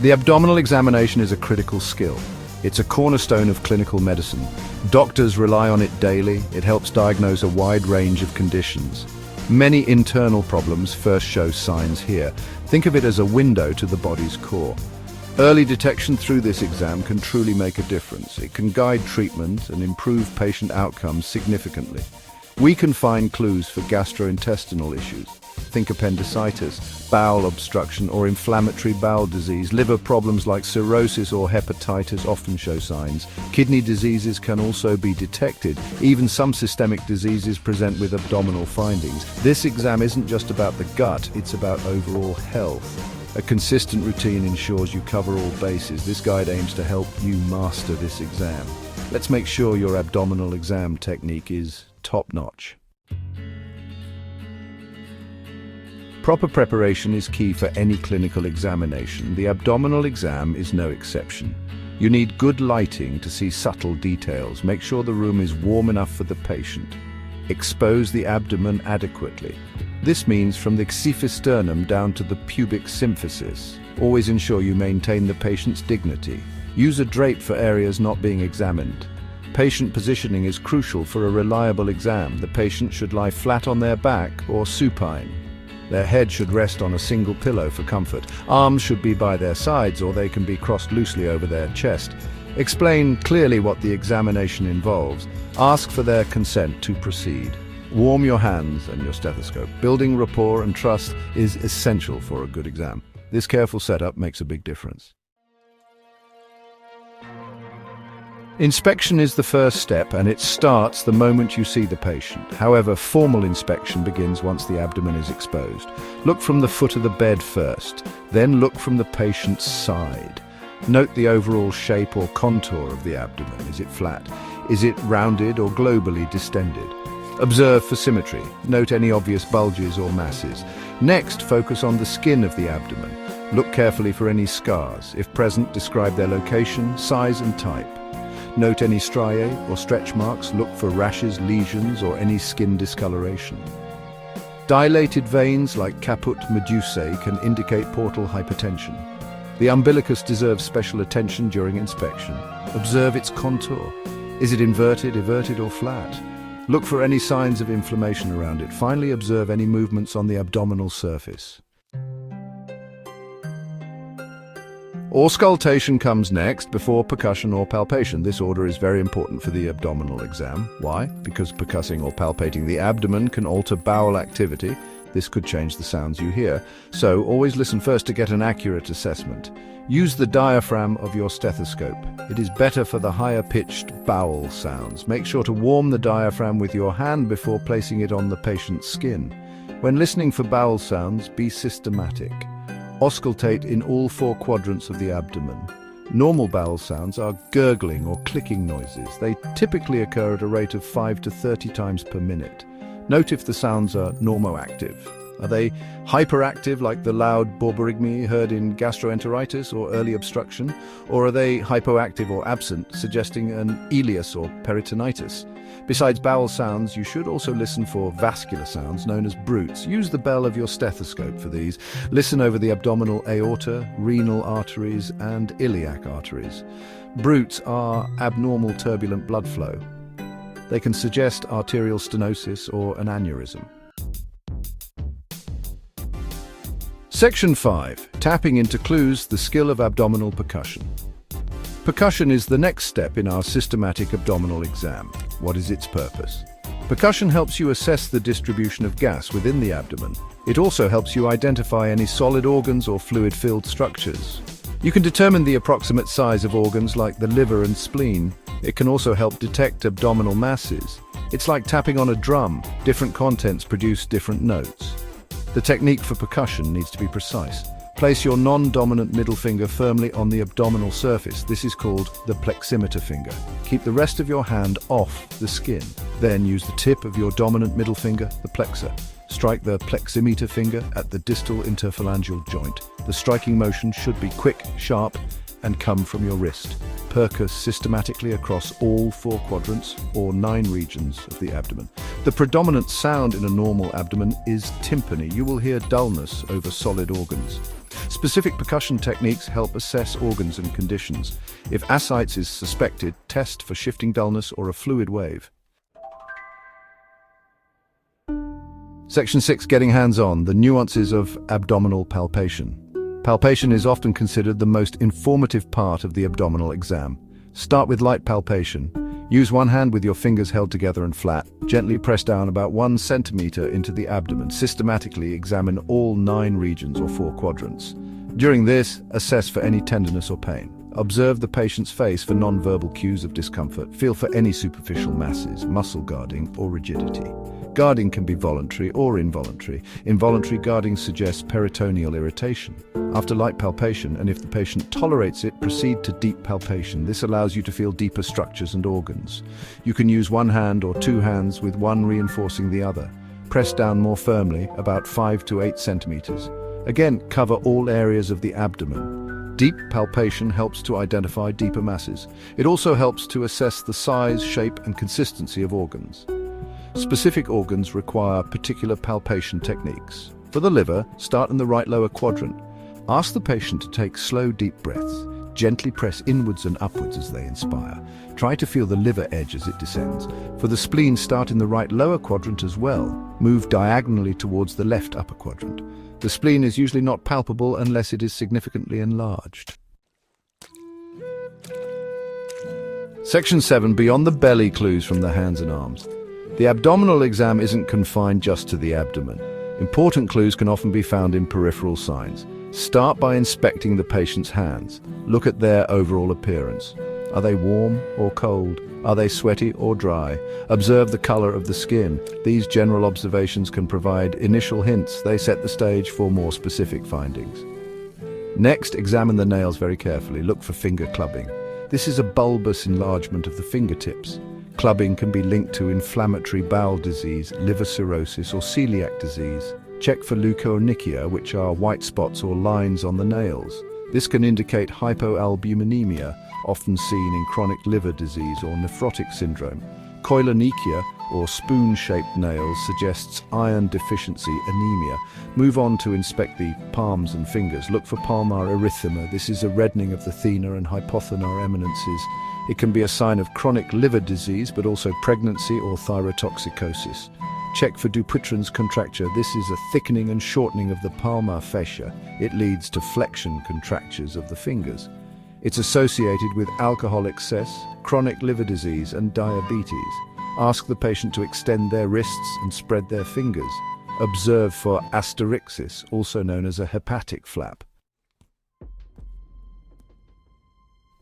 The abdominal examination is a critical skill. It's a cornerstone of clinical medicine. Doctors rely on it daily. It helps diagnose a wide range of conditions. Many internal problems first show signs here. Think of it as a window to the body's core. Early detection through this exam can truly make a difference. It can guide treatment and improve patient outcomes significantly. We can find clues for gastrointestinal issues. Think appendicitis, bowel obstruction or inflammatory bowel disease. Liver problems like cirrhosis or hepatitis often show signs. Kidney diseases can also be detected. Even some systemic diseases present with abdominal findings. This exam isn't just about the gut, it's about overall health. A consistent routine ensures you cover all bases. This guide aims to help you master this exam. Let's make sure your abdominal exam technique is top-notch. Proper preparation is key for any clinical examination. The abdominal exam is no exception. You need good lighting to see subtle details. Make sure the room is warm enough for the patient. Expose the abdomen adequately. This means from the xiphisternum down to the pubic symphysis. Always ensure you maintain the patient's dignity. Use a drape for areas not being examined. Patient positioning is crucial for a reliable exam. The patient should lie flat on their back or supine. Their head should rest on a single pillow for comfort. Arms should be by their sides or they can be crossed loosely over their chest. Explain clearly what the examination involves. Ask for their consent to proceed. Warm your hands and your stethoscope. Building rapport and trust is essential for a good exam. This careful setup makes a big difference. Inspection is the first step and it starts the moment you see the patient. However, formal inspection begins once the abdomen is exposed. Look from the foot of the bed first, then look from the patient's side. Note the overall shape or contour of the abdomen. Is it flat? Is it rounded or globally distended? Observe for symmetry. Note any obvious bulges or masses. Next, focus on the skin of the abdomen. Look carefully for any scars. If present, describe their location, size and type. Note any striae or stretch marks. Look for rashes, lesions or any skin discoloration. Dilated veins like caput medusae can indicate portal hypertension. The umbilicus deserves special attention during inspection. Observe its contour. Is it inverted, everted or flat? Look for any signs of inflammation around it. Finally, observe any movements on the abdominal surface. Auscultation comes next before percussion or palpation. This order is very important for the abdominal exam. Why? Because percussing or palpating the abdomen can alter bowel activity. This could change the sounds you hear. So always listen first to get an accurate assessment. Use the diaphragm of your stethoscope. It is better for the higher-pitched bowel sounds. Make sure to warm the diaphragm with your hand before placing it on the patient's skin. When listening for bowel sounds, be systematic. Auscultate in all four quadrants of the abdomen. Normal bowel sounds are gurgling or clicking noises. They typically occur at a rate of 5 to 30 times per minute. Note if the sounds are normoactive. Are they hyperactive like the loud borborygmi heard in gastroenteritis or early obstruction? Or are they hypoactive or absent, suggesting an ileus or peritonitis? Besides bowel sounds, you should also listen for vascular sounds known as bruits. Use the bell of your stethoscope for these. Listen over the abdominal aorta, renal arteries and iliac arteries. Bruits are abnormal turbulent blood flow. They can suggest arterial stenosis or an aneurysm. Section 5. Tapping into clues, the skill of abdominal percussion. Percussion is the next step in our systematic abdominal exam. What is its purpose? Percussion helps you assess the distribution of gas within the abdomen. It also helps you identify any solid organs or fluid-filled structures. You can determine the approximate size of organs like the liver and spleen. It can also help detect abdominal masses. It's like tapping on a drum. Different contents produce different notes. The technique for percussion needs to be precise. Place your non-dominant middle finger firmly on the abdominal surface. This is called the pleximeter finger. Keep the rest of your hand off the skin. Then use the tip of your dominant middle finger, the plexor. Strike the pleximeter finger at the distal interphalangeal joint. The striking motion should be quick, sharp, and come from your wrist. Percuss systematically across all 4 quadrants or 9 regions of the abdomen. The predominant sound in a normal abdomen is tympany. You will hear dullness over solid organs. Specific percussion techniques help assess organs and conditions. If ascites is suspected, test for shifting dullness or a fluid wave. Section 6. Getting hands-on. The nuances of abdominal palpation. Palpation is often considered the most informative part of the abdominal exam. Start with light palpation. Use one hand with your fingers held together and flat. Gently press down about 1 centimeter into the abdomen. Systematically examine all 9 regions or 4 quadrants. During this, assess for any tenderness or pain. Observe the patient's face for non-verbal cues of discomfort. Feel for any superficial masses, muscle guarding, or rigidity. Guarding can be voluntary or involuntary. Involuntary guarding suggests peritoneal irritation. After light palpation, and if the patient tolerates it, proceed to deep palpation. This allows you to feel deeper structures and organs. You can use one hand or 2 hands with one reinforcing the other. Press down more firmly, about 5 to 8 centimeters. Again, cover all areas of the abdomen. Deep palpation helps to identify deeper masses. It also helps to assess the size, shape, and consistency of organs. Specific organs require particular palpation techniques. For the liver, start in the right lower quadrant. Ask the patient to take slow, deep breaths. Gently press inwards and upwards as they inspire. Try to feel the liver edge as it descends. For the spleen, start in the right lower quadrant as well. Move diagonally towards the left upper quadrant. The spleen is usually not palpable unless it is significantly enlarged. Section 7. Beyond the belly, clues from the hands and arms. The abdominal exam isn't confined just to the abdomen. Important clues can often be found in peripheral signs. Start by inspecting the patient's hands. Look at their overall appearance. Are they warm or cold? Are they sweaty or dry? Observe the color of the skin. These general observations can provide initial hints. They set the stage for more specific findings. Next, examine the nails very carefully. Look for finger clubbing. This is a bulbous enlargement of the fingertips. Clubbing can be linked to inflammatory bowel disease, liver cirrhosis, or celiac disease. Check for leukonychia, which are white spots or lines on the nails. This can indicate hypoalbuminemia, often seen in chronic liver disease or nephrotic syndrome. Koilonychia, or spoon-shaped nails, suggests iron deficiency anemia. Move on to inspect the palms and fingers. Look for palmar erythema. This is a reddening of the thenar and hypothenar eminences. It can be a sign of chronic liver disease, but also pregnancy or thyrotoxicosis. Check for Dupuytren's contracture. This is a thickening and shortening of the palmar fascia. It leads to flexion contractures of the fingers. It's associated with alcohol excess, chronic liver disease, and diabetes. Ask the patient to extend their wrists and spread their fingers. Observe for asterixis, also known as a hepatic flap.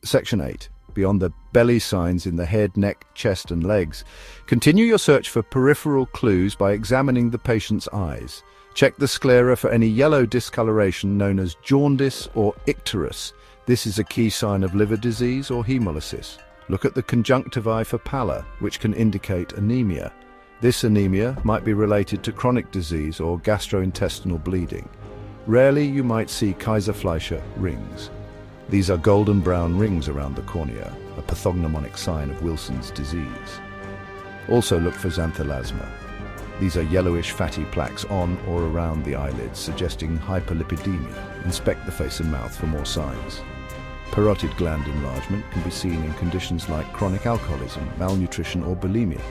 Section 8. Beyond the belly signs in the head, neck, chest, and legs. Continue your search for peripheral clues by examining the patient's eyes. Check the sclera for any yellow discoloration known as jaundice or icterus. This is a key sign of liver disease or hemolysis. Look at the conjunctivae for pallor, which can indicate anemia. This anemia might be related to chronic disease or gastrointestinal bleeding. Rarely you might see Kaiser-Fleischer rings. These are golden brown rings around the cornea, a pathognomonic sign of Wilson's disease. Also look for xanthelasma. These are yellowish fatty plaques on or around the eyelids, suggesting hyperlipidemia. Inspect the face and mouth for more signs. Parotid gland enlargement can be seen in conditions like chronic alcoholism, malnutrition, or bulimia.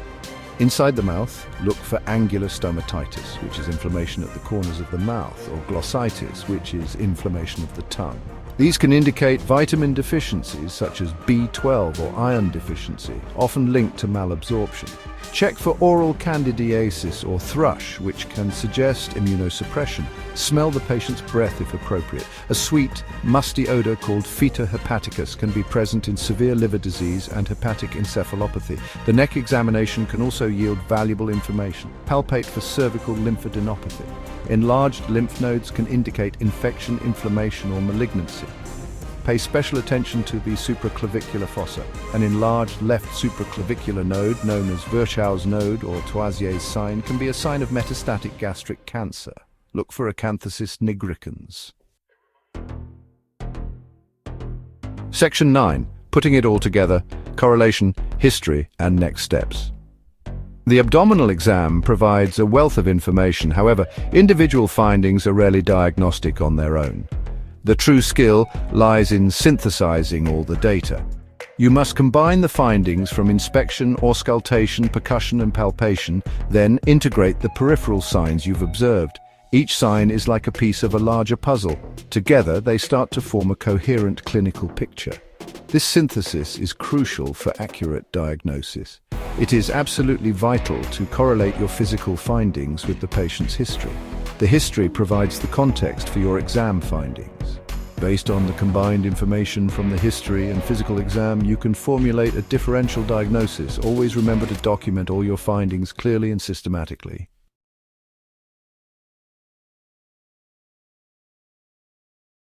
Inside the mouth, look for angular stomatitis, which is inflammation at the corners of the mouth, or glossitis, which is inflammation of the tongue. These can indicate vitamin deficiencies such as B12 or iron deficiency, often linked to malabsorption. Check for oral candidiasis or thrush, which can suggest immunosuppression. Smell the patient's breath if appropriate. A sweet, musty odor called feta hepaticus can be present in severe liver disease and hepatic encephalopathy. The neck examination can also yield valuable information. Palpate for cervical lymphadenopathy. Enlarged lymph nodes can indicate infection, inflammation, or malignancy. Pay special attention to the supraclavicular fossa. An enlarged left supraclavicular node, known as Virchow's node or Toisier's sign, can be a sign of metastatic gastric cancer. Look for acanthosis nigricans. Section 9. Putting it all together, correlation, history, and next steps. The abdominal exam provides a wealth of information. However, individual findings are rarely diagnostic on their own. The true skill lies in synthesizing all the data. You must combine the findings from inspection, auscultation, percussion and palpation, then integrate the peripheral signs you've observed. Each sign is like a piece of a larger puzzle. Together, they start to form a coherent clinical picture. This synthesis is crucial for accurate diagnosis. It is absolutely vital to correlate your physical findings with the patient's history. The history provides the context for your exam findings. Based on the combined information from the history and physical exam, you can formulate a differential diagnosis. Always remember to document all your findings clearly and systematically.